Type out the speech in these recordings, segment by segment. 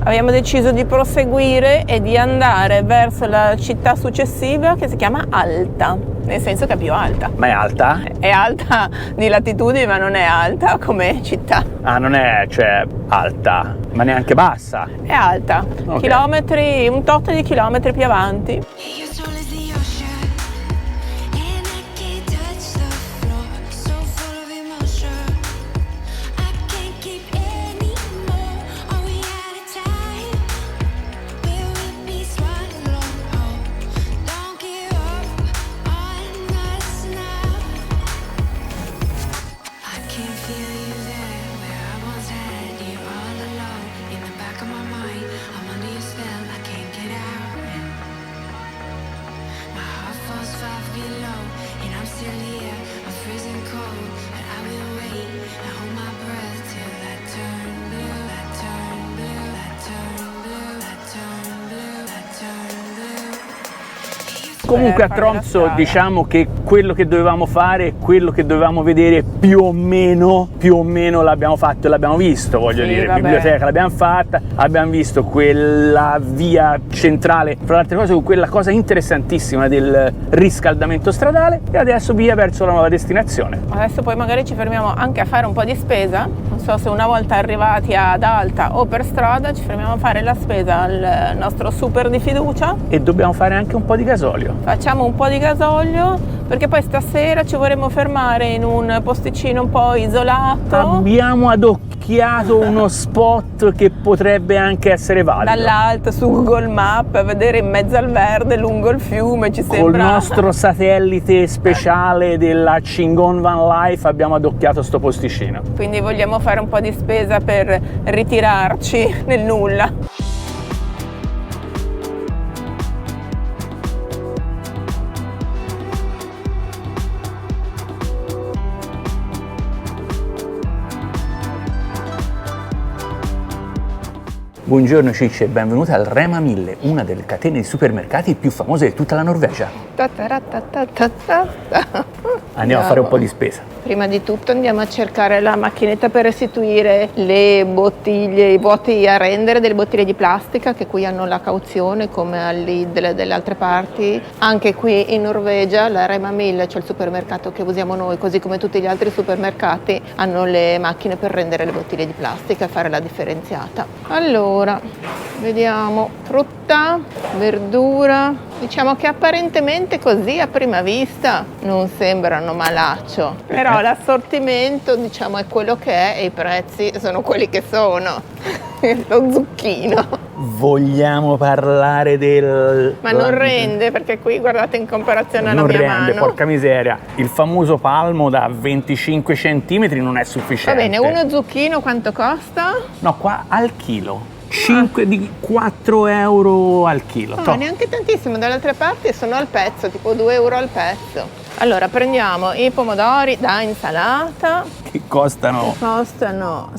abbiamo deciso di proseguire e di andare verso la città successiva che si chiama Alta, nel senso che è più alta. Ma è alta? È alta di latitudine, ma non è alta come città. Ah, non è, cioè, alta, ma neanche bassa. È alta, Ok. chilometri, un tot di chilometri più avanti. Comunque a Tromsø diciamo che quello che dovevamo fare, quello che dovevamo vedere più o meno l'abbiamo fatto e l'abbiamo visto, voglio dire, vabbè. biblioteca l'abbiamo fatta, abbiamo visto quella via centrale, fra le altre cose con quella cosa interessantissima del riscaldamento stradale e adesso via verso la nuova destinazione. Adesso poi magari ci fermiamo anche a fare un po' di spesa, non so se una volta arrivati ad Alta o per strada ci fermiamo a fare la spesa al nostro super di fiducia. E dobbiamo fare anche un po' di gasolio. Facciamo un po' di gasolio perché poi stasera ci vorremmo fermare in un posticino un po' isolato. Abbiamo adocchiato uno spot che potrebbe anche essere valido. Dall'alto su Google Maps a vedere in mezzo al verde lungo il fiume ci sembra. Col nostro satellite speciale della Chingon Van Life abbiamo adocchiato sto posticino. Quindi vogliamo fare un po' di spesa per ritirarci nel nulla. Buongiorno Cicci e benvenuta al Rema 1000, una delle catene di supermercati più famose di tutta la Norvegia. Andiamo a fare un po' di spesa. Prima di tutto andiamo a cercare la macchinetta per restituire le bottiglie, i vuoti a rendere delle bottiglie di plastica che qui hanno la cauzione come al Lidl e delle altre parti. Anche qui in Norvegia la Rema 1000, cioè il supermercato che usiamo noi, così come tutti gli altri supermercati, hanno le macchine per rendere le bottiglie di plastica e fare la differenziata. Allora, vediamo frutta, verdura. Diciamo che apparentemente così a prima vista non sembrano malaccio, però l'assortimento diciamo è quello che è e i prezzi sono quelli che sono. Lo zucchino. Vogliamo parlare del... Ma non rende perché qui guardate in comparazione alla non mia rende, mano. porca miseria. Il famoso palmo da 25 centimetri non è sufficiente. Va bene, uno zucchino quanto costa? No, qua al chilo. 4 euro al chilo. No, neanche tantissimo, dalle altre parti sono al pezzo, tipo 2 euro al pezzo. Allora prendiamo i pomodori da insalata. Che costano? Costano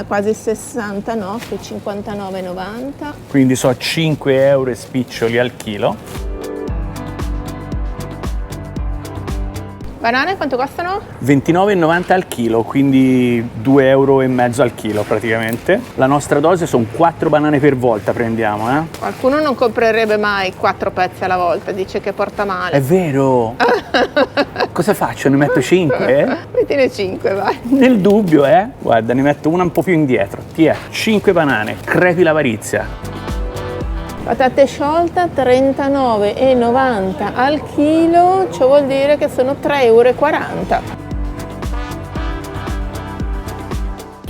quasi 60, no? 59,90. Quindi so 5 euro e spiccioli al chilo. Banane quanto costano? 29,90 al chilo, quindi 2 euro e mezzo al chilo praticamente. La nostra dose sono 4 banane per volta, prendiamo, Qualcuno non comprerebbe mai 4 pezzi alla volta, dice che porta male. È vero! Cosa faccio? Ne metto 5? Mettine 5, vai. Nel dubbio, Guarda, ne metto una un po' più indietro. 5 banane, crepi l'avarizia. Patate sciolte 39,90 al chilo, ciò vuol dire che sono 3,40 euro.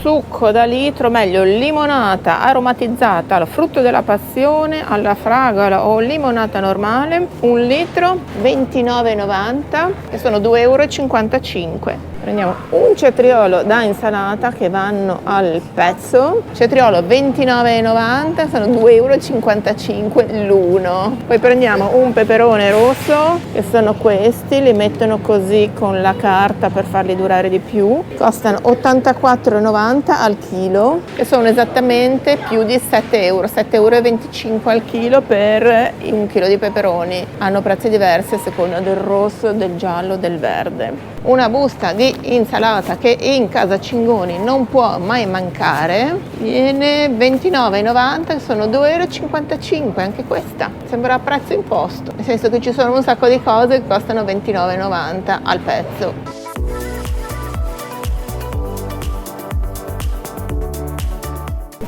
Succo da litro, meglio limonata aromatizzata al frutto della passione, alla fragola o limonata normale, 1 litro 29,90 e sono 2,55 euro. Prendiamo un cetriolo da insalata che vanno al pezzo, cetriolo 29,90, sono 2,55 euro l'uno. Poi prendiamo un peperone rosso, che sono questi, li mettono così con la carta per farli durare di più, costano 84,90 al chilo, che sono esattamente più di 7 euro, 7,25 euro al chilo per un chilo di peperoni. Hanno prezzi diversi a seconda del rosso, del giallo, del verde. una busta di insalata che in casa Cingoni non può mai mancare, viene 29,90, sono 2,55 euro anche questa. Sembra a prezzo imposto, nel senso che ci sono un sacco di cose che costano 29,90 al pezzo.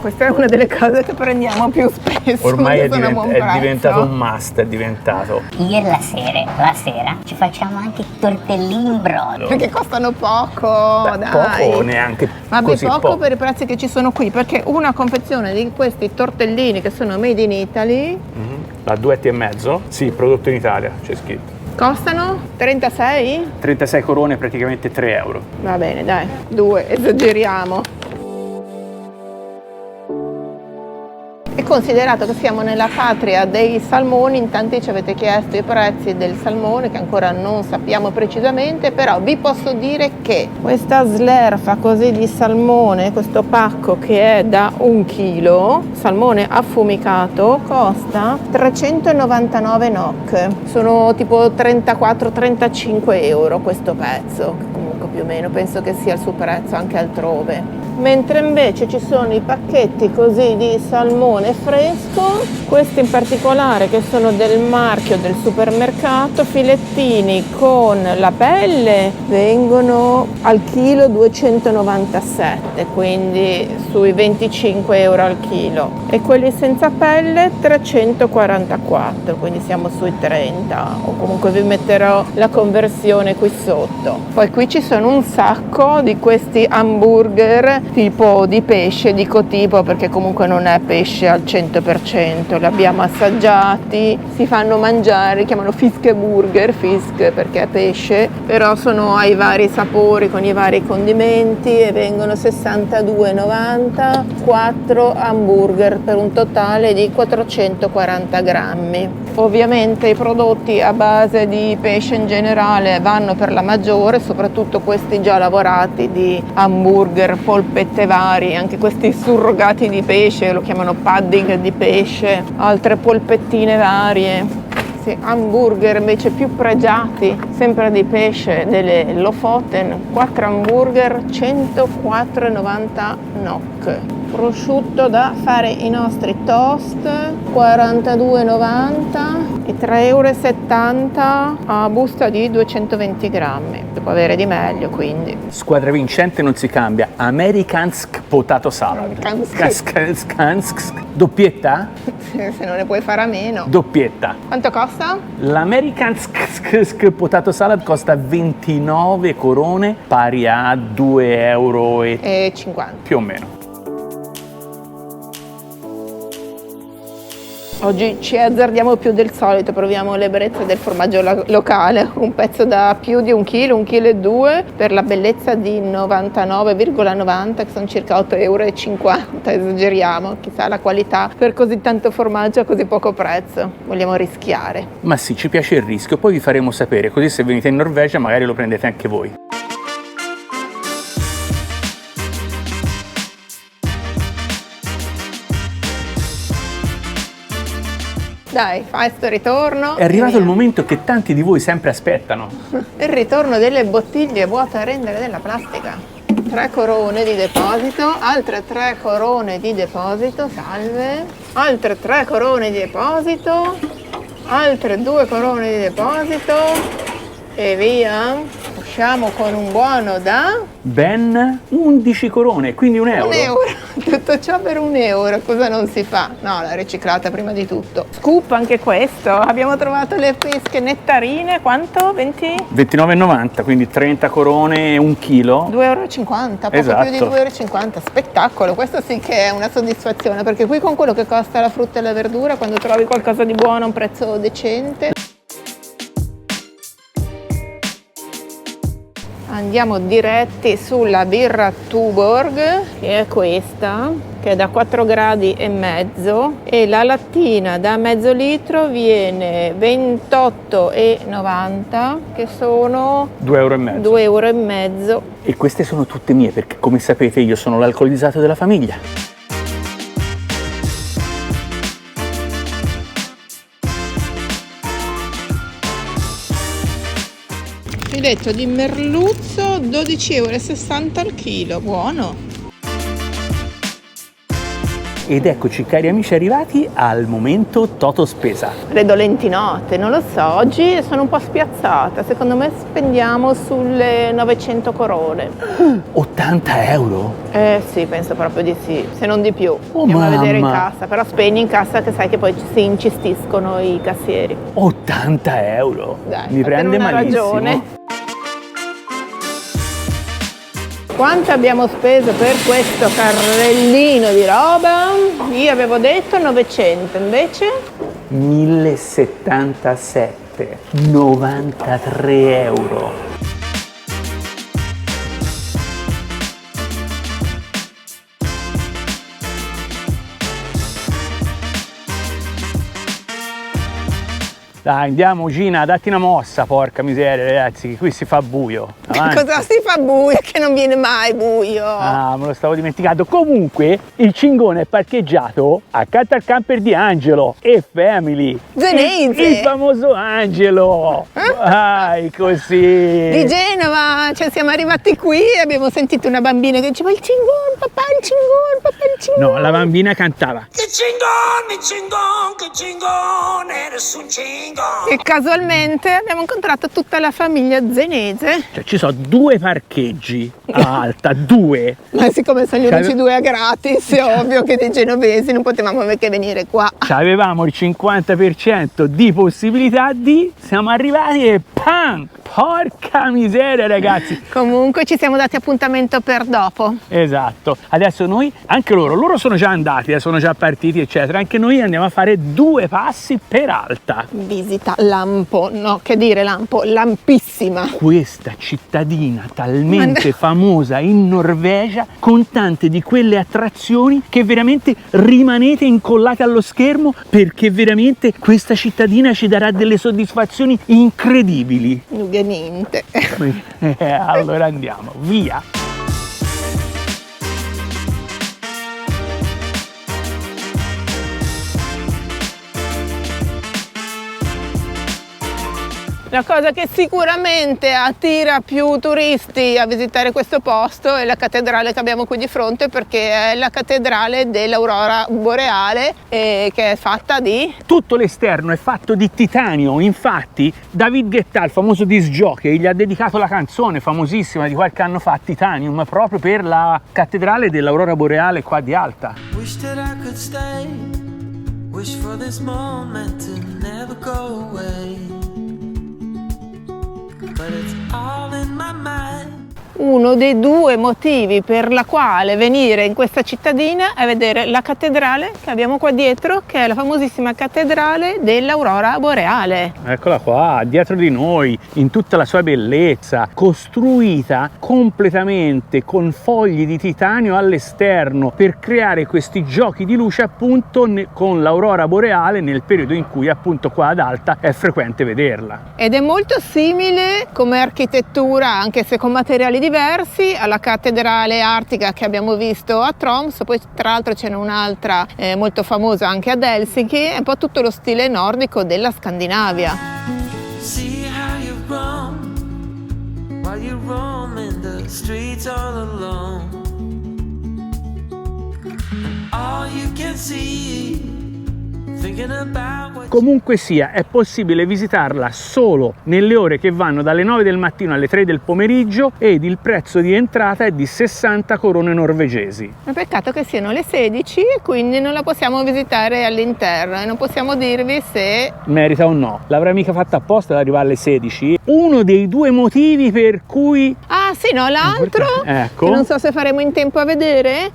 Questa è una delle cose che prendiamo più spesso. Ormai è diventato diventato un must, è diventato. Ieri la sera ci facciamo anche i tortellini in brodo. Perché costano poco, Beh, dai. poco, neanche Vabbè, così poco per i prezzi che ci sono qui, perché una confezione di questi tortellini che sono made in Italy Da 2,5 €? Sì, prodotto in Italia, c'è scritto. costano 36? 36 corone, praticamente 3 euro. Va bene, dai, 2, esageriamo. E considerato che siamo nella patria dei salmoni, in tanti ci avete chiesto i prezzi del salmone che ancora non sappiamo precisamente, però vi posso dire che questa slerfa così di salmone, questo pacco che è da 1 chilo, salmone affumicato, costa 399 NOK, sono tipo 34-35 euro questo pezzo, comunque più o meno penso che sia il suo prezzo anche altrove. Mentre invece ci sono i pacchetti così di salmone fresco, questi in particolare che sono del marchio del supermercato, filettini con la pelle, vengono al chilo 297, quindi sui 25 euro al chilo, e quelli senza pelle 344, quindi siamo sui 30, o comunque vi metterò la conversione qui sotto. Poi qui ci sono un sacco di questi hamburger tipo di pesce, dico tipo perché comunque non è pesce al 100%, li abbiamo assaggiati, si fanno mangiare, li chiamano Fiskeburger, fisk perché è pesce, però sono ai vari sapori con i vari condimenti e vengono 62,90, 4 hamburger per un totale di 440 grammi. Ovviamente i prodotti a base di pesce in generale vanno per la maggiore, soprattutto questi già lavorati di hamburger, polpette varie, anche questi surrogati di pesce, lo chiamano padding di pesce, altre polpettine varie. Sì, hamburger invece più pregiati, sempre di pesce, delle Lofoten, 4 hamburger, 104,90 NOK. Prosciutto da fare i nostri toast, 42,90 e 3,70 € a busta di 220 grammi. Si può avere di meglio, quindi. Squadra vincente non si cambia. Amerikansk Potato Salad. Doppietta? Se non ne puoi fare a meno. Doppietta. Quanto costa? L'Amerikansk Potato Salad costa 29 corone, pari a 2,50 € più o meno. Oggi ci azzardiamo più del solito, proviamo l'ebbrezza del formaggio locale, un pezzo da più di 1 chilo, 1,2 kg, per la bellezza di 99,90, che sono circa 8,50 €, esageriamo, chissà la qualità per così tanto formaggio a così poco prezzo, vogliamo rischiare. Ma sì, ci piace il rischio, poi vi faremo sapere, così se venite in Norvegia magari lo prendete anche voi. Dai, fai sto ritorno. È arrivato e il via. momento che tanti di voi sempre aspettano. Il ritorno delle bottiglie vuote a rendere della plastica. 3 corone di deposito, altre 3 corone di deposito, salve, altre 3 corone di deposito, altre 2 corone di deposito e via. Usciamo con un buono da Ben 11 corone, quindi 1 euro. 1 euro. Tutto ciò per 1 euro, cosa non si fa? No, la riciclata prima di tutto. Scoop anche questo, abbiamo trovato le pesche nettarine, quanto? 20? 29,90, quindi 30 corone e 1 chilo. 2,50 €, poco Esatto. più di 2,50 €, spettacolo, questo sì che è una soddisfazione, perché qui con quello che costa la frutta e la verdura, quando trovi qualcosa di buono a un prezzo decente. Andiamo diretti sulla birra Tuborg, che è questa, che è da 4,5 gradi, e la lattina da mezzo litro viene 28,90 €, che sono 2,5 €. 2,5 €. E queste sono tutte mie perché, come sapete, io sono l'alcolizzato della famiglia. Filetto di merluzzo 12,60 € al chilo, buono. Ed eccoci cari amici arrivati al momento Toto Spesa. Le dolenti note, non lo so, oggi sono un po' spiazzata, secondo me spendiamo sulle 900 corone. 80 euro? Sì, penso proprio di sì, se non di più. Oh, andiamo a vedere in mamma. cassa, però spegni in cassa che sai che poi si incistiscono i cassieri. 80 euro? Dai, Mi prende non ha malissimo. ragione. Quanto abbiamo speso per questo carrellino di roba? Io avevo detto 900, invece 1077, 93 euro. Dai, andiamo Gina, datti una mossa, porca miseria ragazzi, che qui si fa buio. Avanti. cosa si fa buio che non viene mai buio? Ah, me lo stavo dimenticando. Comunque, il cingone è parcheggiato accanto al camper di Angelo e Family. Zenese. Il famoso Angelo. Vai, così. Di Genova, cioè siamo arrivati qui e abbiamo sentito una bambina che diceva il cingon, papà il cingon, papà il cingon. No, la bambina cantava. Che cingone, nessun cingon. E casualmente abbiamo incontrato tutta la famiglia zenese. Cioè, ci sono 2 parcheggi a Alta, 2. Ma siccome sono gli unici 2 a gratis, è ovvio che dei genovesi non potevamo che venire qua. Cioè, avevamo il 50% di possibilità di... Siamo arrivati e pam! Porca miseria ragazzi! Comunque ci siamo dati appuntamento per dopo. Esatto, adesso noi, anche loro sono già andati, sono già partiti eccetera, anche noi andiamo a fare 2 passi per Alta. Visita Lampo, no che dire Lampo, Lampissima. Questa cittadina talmente famosa in Norvegia, con tante di quelle attrazioni che veramente rimanete incollate allo schermo, perché veramente questa cittadina ci darà delle soddisfazioni incredibili. Niente. Allora andiamo, via! La cosa che sicuramente attira più turisti a visitare questo posto è la cattedrale che abbiamo qui di fronte, perché è la cattedrale dell'aurora boreale che è fatta di... Tutto l'esterno è fatto di titanio, infatti David Guetta, il famoso disc jockey, gli ha dedicato la canzone famosissima di qualche anno fa, Titanium, proprio per la cattedrale dell'aurora boreale qua di Alta. Wish that I could stay. Wish for this moment to never go away. But it's all in my mind. Uno dei 2 motivi per la quale venire in questa cittadina è vedere la cattedrale che abbiamo qua dietro, che è la famosissima cattedrale dell'aurora boreale. Eccola qua, dietro di noi, in tutta la sua bellezza, costruita completamente con fogli di titanio all'esterno per creare questi giochi di luce appunto con l'aurora boreale nel periodo in cui appunto qua ad Alta è frequente vederla. Ed è molto simile come architettura, anche se con materiali diversi, alla cattedrale artica che abbiamo visto a Tromsø. Poi tra l'altro c'è un'altra molto famosa anche ad Helsinki, è un po' tutto lo stile nordico della Scandinavia. See how you've grown while you roam in the streets all alone. All you can see. Comunque sia, è possibile visitarla solo nelle ore che vanno dalle 9 del mattino alle 3 del pomeriggio ed il prezzo di entrata è di 60 corone norvegesi. È peccato che siano le 16 e quindi non la possiamo visitare all'interno e non possiamo dirvi se merita o no. L'avrà mica fatta apposta ad arrivare alle 16. Uno dei 2 motivi per cui... Ah sì, no, l'altro, ecco, che non so se faremo in tempo a vedere,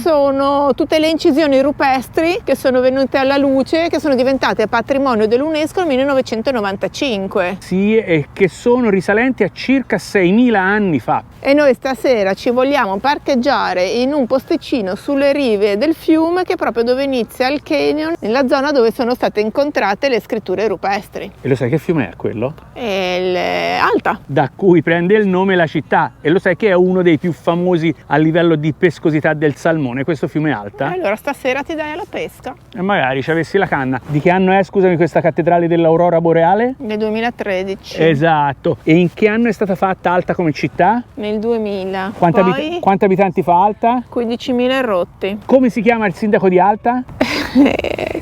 sono tutte le incisioni rupestri che sono venute alla luce, che sono diventate patrimonio dell'UNESCO nel 1995. Sì, e che sono risalenti a circa 6.000 anni fa. E noi stasera ci vogliamo parcheggiare in un posticino sulle rive del fiume, che è proprio dove inizia il canyon, nella zona dove sono state incontrate le scritture rupestri. E lo sai che fiume è quello? Alta. Da cui prende il nome la città, Alta? E lo sai che è uno dei più famosi a livello di pescosità del salmone, questo fiume Alta? Allora stasera ti dai alla pesca. E magari ci avessi la canna. Di che anno è, scusami, questa cattedrale dell'Aurora Boreale? Nel 2013. Esatto. E in che anno è stata fatta Alta come città? Nel 2000. Quanti abitanti fa Alta? 15.000 rotti. Come si chiama il sindaco di Alta?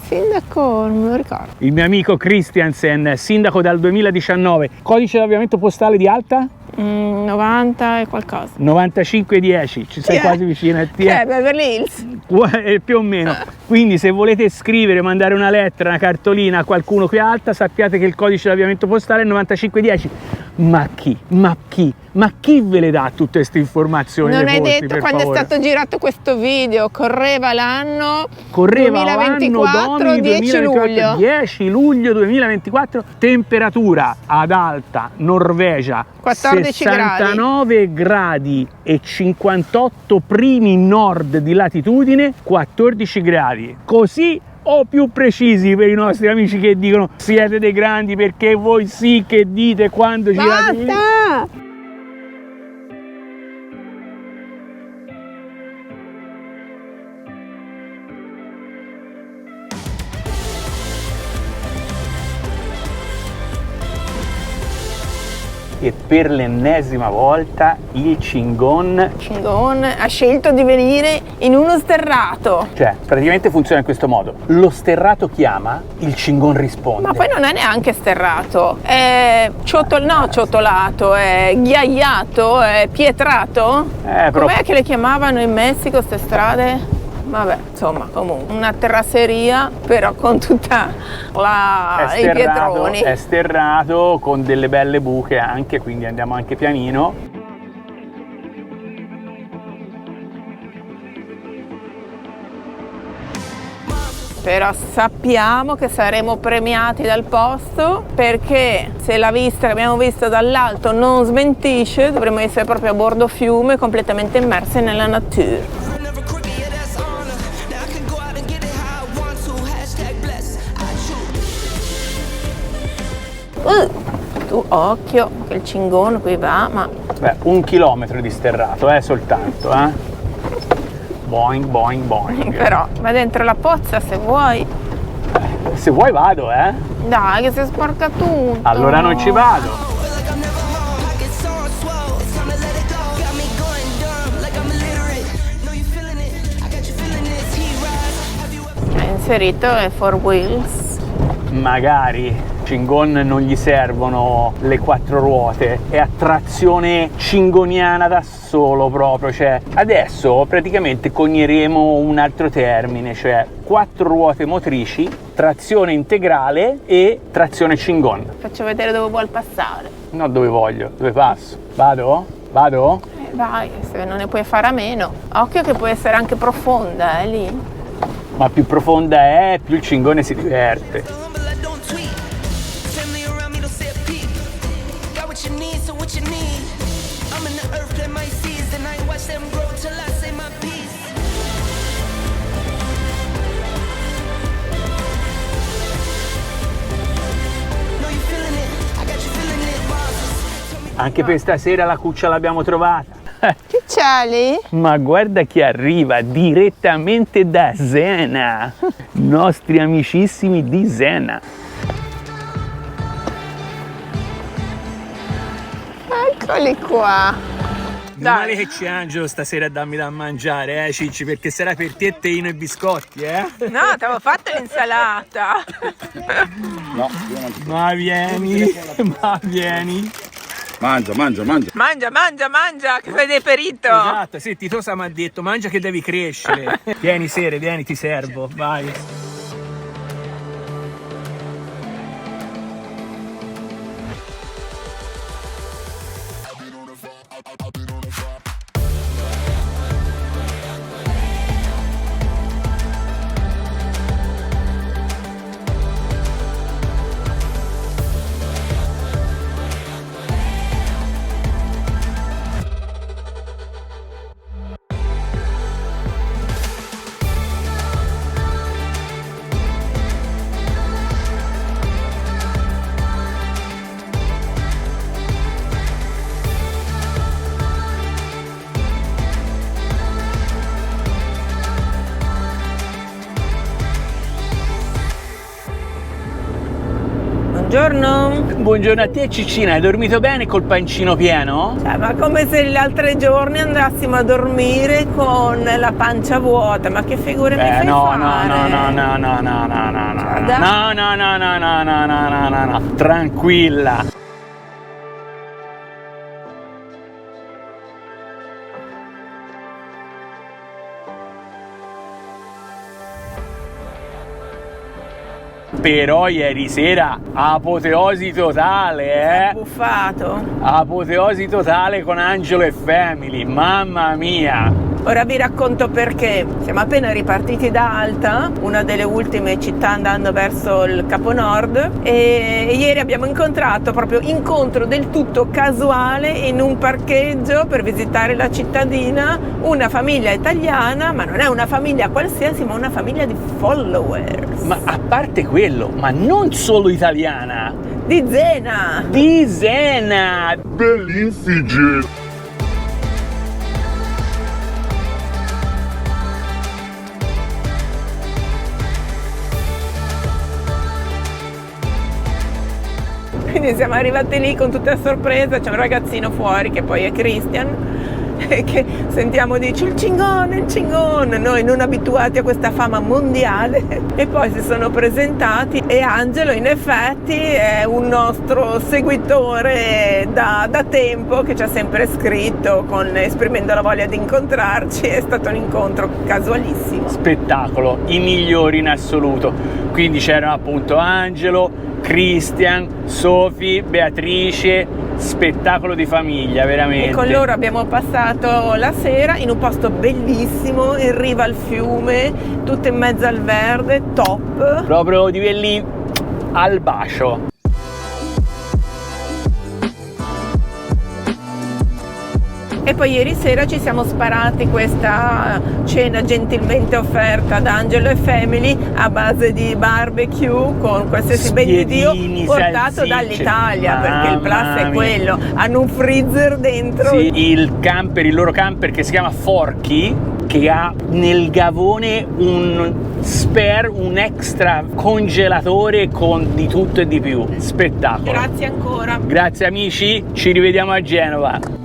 Sindaco, non me lo ricordo. Il mio amico Christiansen, sindaco dal 2019. Codice di avviamento postale di Alta? 90 e qualcosa. 9510, ci sei quasi vicino. Beverly Hills. Più o meno. Quindi se volete scrivere, mandare una lettera, una cartolina a qualcuno qui a Alta, sappiate che il codice di avviamento postale è 9510. Ma chi ve le dà tutte queste informazioni? Non hai fonti, detto per quando favore? è stato girato questo video, correva l'anno 2024, l'anno 10 luglio. 10 luglio 2024, temperatura ad Alta, Norvegia, 14 69 gradi e 58 primi nord di latitudine, 14 gradi. Così o più precisi per i nostri amici che dicono siete dei grandi perché voi sì che dite quando girate i video. Basta! E per l'ennesima volta il Cingon, Cingon ha scelto di venire in uno sterrato. cioè praticamente funziona in questo modo: lo sterrato chiama, il Cingon risponde. Ma poi non è neanche sterrato, è ciotolato, è ghiaiato, è pietrato. Però Com'è che le chiamavano in Messico queste strade? Vabbè, insomma, comunque una terrazzeria, però con tutta i pietroni. È sterrato con delle belle buche anche, quindi andiamo anche pianino. Però sappiamo che saremo premiati dal posto, perché se la vista che abbiamo visto dall'alto non smentisce, dovremmo essere proprio a bordo fiume, completamente immersi nella natura. Tu occhio che il Cingon qui va, ma Beh, 1 chilometro di sterrato, soltanto, Boing, boing, boing. però va dentro la pozza se vuoi. Se vuoi vado, Dai che si sporca tutto. Allora non ci vado. Hai inserito le 4 wheels. Magari Cingon non gli servono le 4 ruote, è a trazione cingoniana da solo proprio, cioè adesso praticamente conieremo un altro termine, cioè 4 ruote motrici, trazione integrale e trazione Cingon. Faccio vedere dove vuol passare. No, dove voglio, dove passo. Vado? Vado? Vai, se non ne puoi fare a meno. Occhio che può essere anche profonda, lì. Ma più profonda è, più il Cingone si diverte. Anche per stasera la cuccia l'abbiamo trovata. Che c'è lì? Ma guarda chi arriva direttamente da Zena, nostri amicissimi di Zena. Eccoli qua. Male che c'è Angelo stasera a darmi da mangiare, Cicci, perché sarà per te, teino e biscotti, No, ti avevo fatto l'insalata. No, io non ti... Ma vieni, ma vieni. Mangia, Mangia, che sei deperito. Esatto, sì, Titosa mi ha detto, mangia che devi crescere. Vieni Sere, vieni, ti servo, vai. Buongiorno. Buongiorno a te Ciccina, hai dormito bene col pancino pieno? Ma come se gli altri giorni andassimo a dormire con la pancia vuota, ma che figure mi fai fare? No, tranquilla. Però ieri sera apoteosi totale, Buffato. Apoteosi totale con Angelo e Family, mamma mia! Ora vi racconto perché. Siamo appena ripartiti da Alta, una delle ultime città andando verso il Capo Nord, e ieri abbiamo incontrato, proprio incontro del tutto casuale, in un parcheggio per visitare la cittadina, una famiglia italiana, ma non è una famiglia qualsiasi, ma una famiglia di followers. Ma a parte quello, ma non solo italiana, Di Zena! di Zena! Bellissime. Quindi siamo arrivati lì con tutta sorpresa, c'è un ragazzino fuori che poi è Christian, che sentiamo dice il cingone, noi non abituati a questa fama mondiale, e poi si sono presentati e Angelo in effetti è un nostro seguitore da tempo, che ci ha sempre scritto esprimendo la voglia di incontrarci. È stato un incontro casualissimo. Spettacolo, i migliori in assoluto. Quindi c'erano appunto Angelo, Christian, Sofì, Beatrice, spettacolo di famiglia, veramente. E con loro abbiamo passato la sera in un posto bellissimo, in riva al fiume, tutto in mezzo al verde, top. Proprio di quelli al bacio. E poi ieri sera ci siamo sparati questa cena gentilmente offerta da Angelo e Family a base di barbecue con qualsiasi ben di Dio portato salsicce, dall'Italia, perché il plus è mia. quello. Hanno un freezer dentro. Sì, il loro camper che si chiama Forky, che ha nel gavone un spare, un extra congelatore con di tutto e di più. Spettacolo. Grazie ancora. Grazie amici, ci rivediamo a Genova.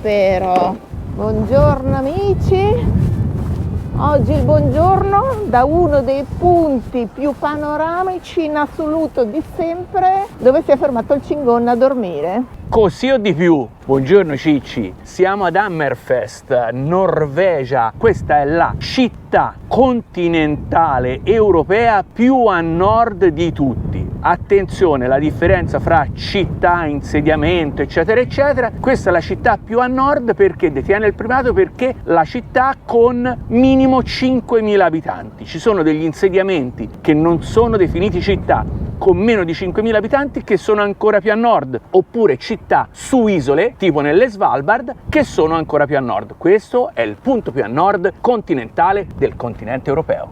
Però, buongiorno amici. Oggi il buongiorno da uno dei punti più panoramici in assoluto di sempre, dove si è fermato il cingone a dormire. Così o di più. Buongiorno Cicci, siamo ad Hammerfest, Norvegia. Questa è la città continentale europea più a nord di tutti. Attenzione, la differenza fra città, insediamento, eccetera, eccetera. Questa è la città più a nord perché detiene il primato, perché la città con minimo 5.000 abitanti. Ci sono degli insediamenti che non sono definiti città, con meno di 5.000 abitanti, che sono ancora più a nord, oppure città su isole, tipo nelle Svalbard, che sono ancora più a nord. Questo è il punto più a nord continentale del continente europeo.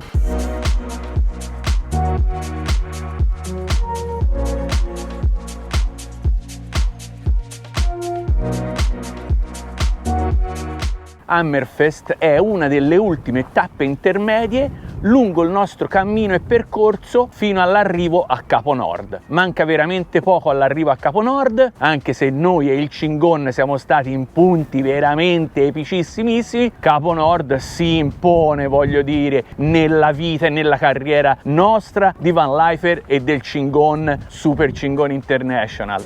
Hammerfest è una delle ultime tappe intermedie lungo il nostro cammino e percorso fino all'arrivo a Capo Nord. Manca veramente poco all'arrivo a Capo Nord, anche se noi e il Cingone siamo stati in punti veramente epicissimissimi. Capo Nord si impone, voglio dire, nella vita e nella carriera nostra di Van Lifer e del Cingone Super Cingone International.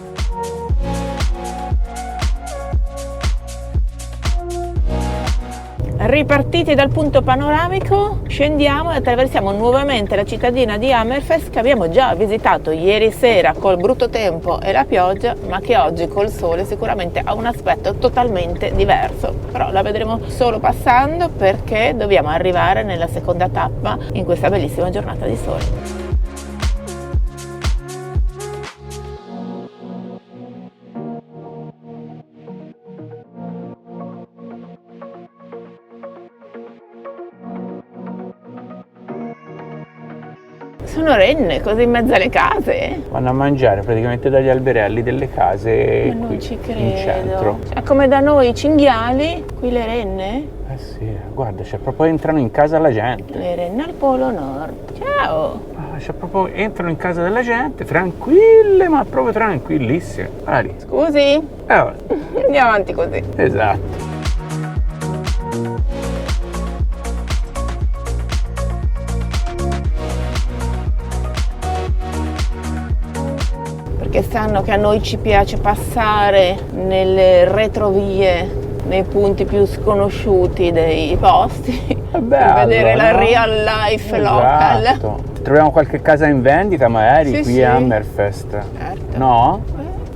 Ripartiti dal punto panoramico, scendiamo e attraversiamo nuovamente la cittadina di Hammerfest che abbiamo già visitato ieri sera col brutto tempo e la pioggia, ma che oggi col sole sicuramente ha un aspetto totalmente diverso. Però la vedremo solo passando perché dobbiamo arrivare nella seconda tappa in questa bellissima giornata di sole. Sono renne così in mezzo alle case? Vanno a mangiare praticamente dagli alberelli delle case Ma non qui ci credo. in centro. Cioè, come da noi i cinghiali, qui le renne? Eh sì, guarda, cioè proprio entrano in casa alla gente. Le renne al Polo Nord. Ciao! Cioè proprio entrano in casa della gente, tranquille, ma proprio tranquillissime. Guarda lì. Scusi? Vabbè, Andiamo avanti così. esatto. Perché sanno che a noi ci piace passare nelle retrovie, nei punti più sconosciuti dei posti, È per bello, vedere la no? real life local. Esatto. Troviamo qualche casa in vendita magari Sì, qui sì. a Hammerfest. Certo. No?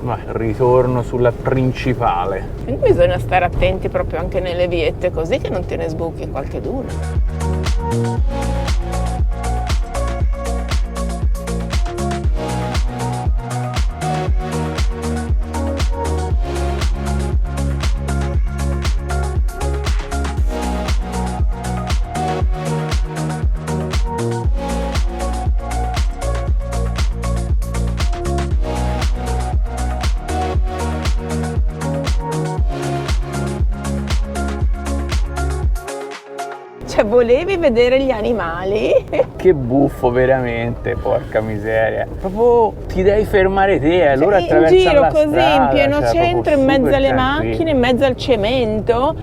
Ma ritorno sulla principale. Quindi bisogna stare attenti proprio anche nelle viette così che non te ne sbuchi qualcheduno. Cioè, volevi vedere gli animali? Che buffo veramente, porca miseria. Proprio ti devi fermare te, allora in attraversa giro la così, strada, in pieno cioè, centro, proprio in mezzo super alle tranquillo. macchine, in mezzo al cemento.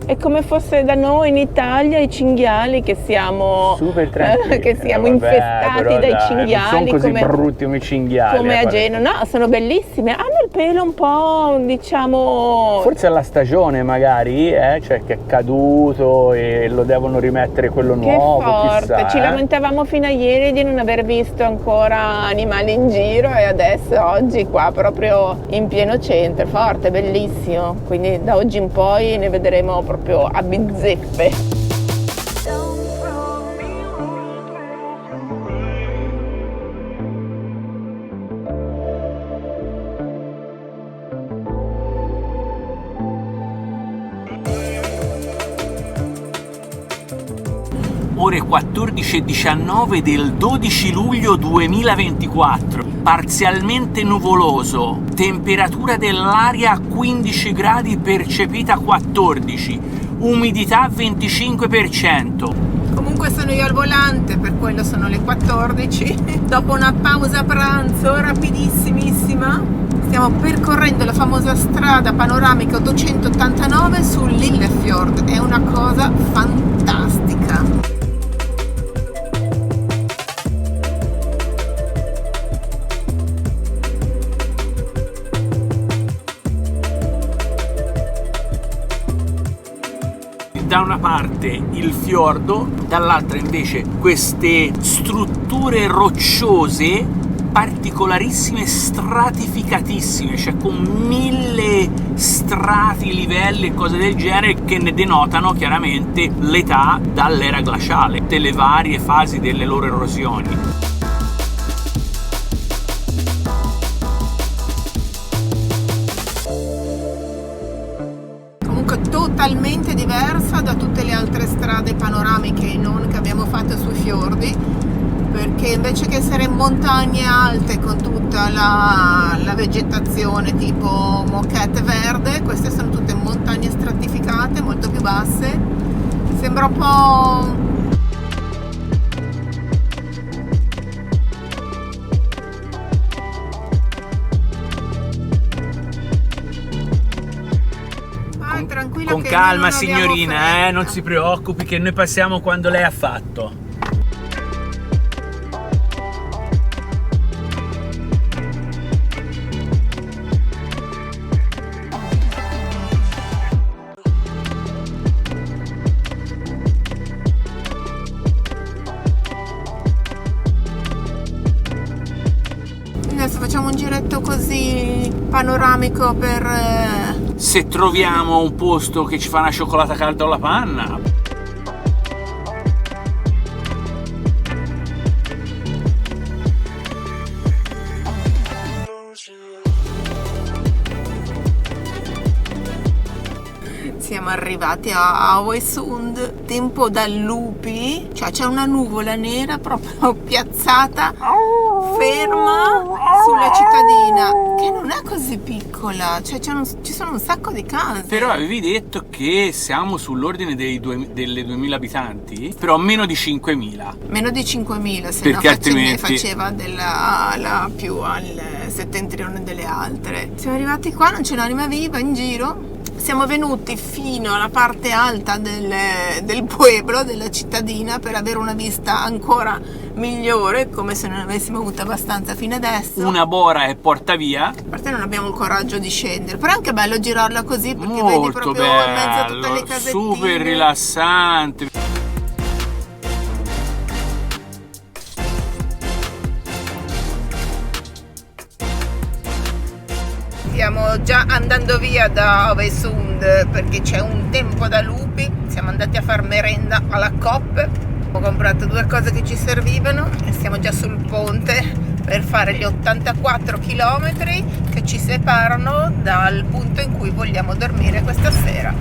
È come fosse da noi in Italia i cinghiali che siamo Super tranquilli. che siamo Vabbè, infestati però dai dai, cinghiali, non sono così come, brutti come i cinghiali. come a Genova. No, sono bellissime, hanno il pelo un po', diciamo, Forse è la stagione magari, cioè che è caduto e lo devono rimettere quello che nuovo, forte. chissà, Ci lamentavamo fino a ieri di non aver visto ancora animali in giro e adesso oggi qua proprio in pieno centro, forte, bellissimo. Quindi da oggi in poi ne vedremo proprio a bizzeffe. Ore 14:19 del 12 luglio 2024, parzialmente nuvoloso, temperatura dell'aria a 15 gradi percepita 14, umidità 25%. Comunque sono io al volante, per quello sono le 14. Dopo una pausa pranzo rapidissimissima, stiamo percorrendo la famosa strada panoramica 889 su Lillefjord. È una cosa fantastica. Da una parte il fiordo, dall'altra invece queste strutture rocciose particolarissime, stratificatissime, cioè con 1000 strati, livelli e cose del genere che ne denotano chiaramente l'età dall'era glaciale, tutte le varie fasi delle loro erosioni. Totalmente diversa da tutte le altre strade panoramiche non che abbiamo fatto sui fiordi, perché invece che essere montagne alte con tutta la vegetazione tipo moquette verde, queste sono tutte montagne stratificate molto più basse. Sembra un po' Tranquilla Con che calma noi non abbiamo signorina, fretta. non si preoccupi che noi passiamo quando lei ha fatto. Adesso facciamo un giretto così panoramico per... Se troviamo un posto che ci fa una cioccolata calda alla panna. Siamo arrivati a Ålesund, tempo da lupi, cioè c'è una nuvola nera proprio piazzata, ferma sulla cittadina, che non è così piccola, cioè ci sono un sacco di case. Però avevi detto che siamo sull'ordine delle 2000 abitanti, però meno di 5000. Meno di 5.000, se Perché no altrimenti- faceva la più al settentrione delle altre. Siamo arrivati qua, non c'è un'anima viva in giro. Siamo venuti fino alla parte alta del pueblo, della cittadina, per avere una vista ancora migliore, come se non avessimo avuto abbastanza fino adesso. Una bora e porta via. A parte non abbiamo il coraggio di scendere, però è anche bello girarla così, perché vedi Molto proprio in mezzo a tutte le bello, casettine. super rilassante. Stiamo già andando via da Ålesund perché c'è un tempo da lupi. Siamo andati a far merenda alla Coop. Ho comprato 2 cose che ci servivano e siamo già sul ponte per fare gli 84 km che ci separano dal punto in cui vogliamo dormire questa sera.